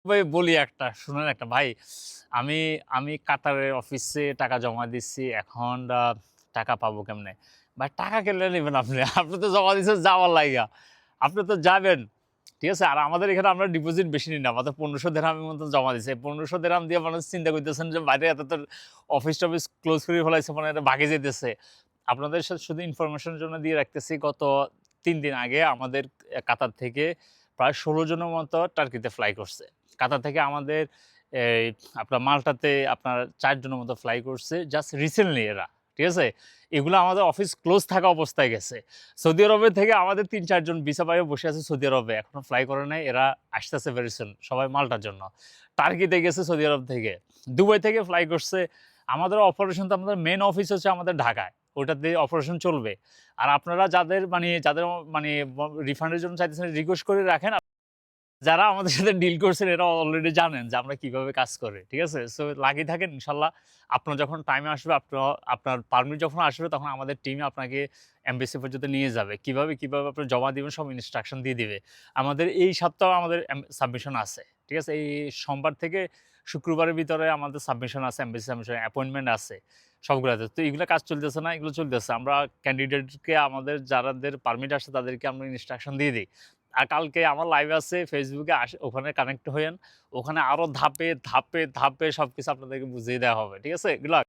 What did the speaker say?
ভাই বলি একটা শুনেন একটা ভাই, আমি আমি কাতারের অফিসে টাকা জমা দিচ্ছি। এখন টাকা পাবো কেমনে? ভাই টাকা কেমনে নিবেন আপনি? আপনি তো জমা দিচ্ছেন যাওয়ার লাইগা। আপনি তো যাবেন। ঠিক আছে? আর আমাদের এখানে আমরা ডিপোজিট বেশি নিই না। মাত্র ১৫০০ দিরহামের মতো জমা দিছি। ১৫০০ দিরহাম দিয়ে মানুষ চিন্তা করতেছেন যে বাইরে এত তো অফিস-টফিস ক্লোজ করে ফেলাইছে মানে এটা ভাগে যাইতেছে। আপনাদের সাথে শুধু ইনফরমেশনের জন্য দিয়ে রাখতেছি গত ৩ দিন আগে আমাদের কাতার থেকে প্রায় ১৬ জনের মতো টার্কিতে ফ্লাই করছে। কাতার থেকে আমাদের এই আপনার মাল্টাতে আপনার ৪ জনের মতো ফ্লাই করছে জাস্ট রিসেন্টলি এরা। ঠিক আছে? এগুলো আমাদের অফিস ক্লোজ থাকা অবস্থায় গেছে। সৌদি আরবের থেকে আমাদের ৩-৪ জন ভিসা পাইয়ে বসে আছে সৌদি আরবে। এখনো ফ্লাই করে নাই। এরা আসতেছে ভেরি সুন। সবাই মাল্টার জন্য। টার্কিতে গেছে সৌদি আরব থেকে। দুবাই থেকে ফ্লাই করছে। আমাদের অপারেশন তো আমাদের মেইন অফিস হচ্ছে আমাদের ঢাকায়। ওটাতে অপারেশন চলবে। আর আপনারা যাদের মানে রিফান্ডের জন্য চাইতেছেন রিকোয়েস্ট করে রাখেন। যারা আমাদের সাথে ডিল করছেন এরা অলরেডি জানেন যে আমরা কিভাবে কাজ করি। ঠিক আছে? সো লাকি থাকেন ইনশাআল্লাহ আপনার যখন টাইমে আসবে আপনার পারমিট যখন আসবে তখন আমাদের টিমে আপনাকে এমবাসি পর্যন্ত নিয়ে যাবে। কিভাবে আপনি জমা দিবেন সব ইনস্ট্রাকশন দিয়ে দিবে। আমাদের এই সপ্তাহে আমাদের সাবমিশন আছে। ঠিক আছে? এই সোমবার থেকে শুক্রবারের ভিতরে আমাদের সাবমিশন আছে, এমবাসি সাবমিশন অ্যাপয়েন্টমেন্ট আছে সবগুলাতে। তো এগুলা কাজ চলতেছে না, এগুলো চলতেছে। আমরা ক্যান্ডিডেটকে আমাদের যারাদের পারমিট আসছে তাদেরকে আমরা ইনস্ট্রাকশন দিয়ে দেই। আর কালকে আমার লাইভ আছে ফেসবুকে ওখানে কানেক্ট হইয়েন। ওখানে আরো ধাপে সবকিছু আপনাদেরকে বুঝিয়ে দেওয়া হবে। ঠিক আছে? এগুলা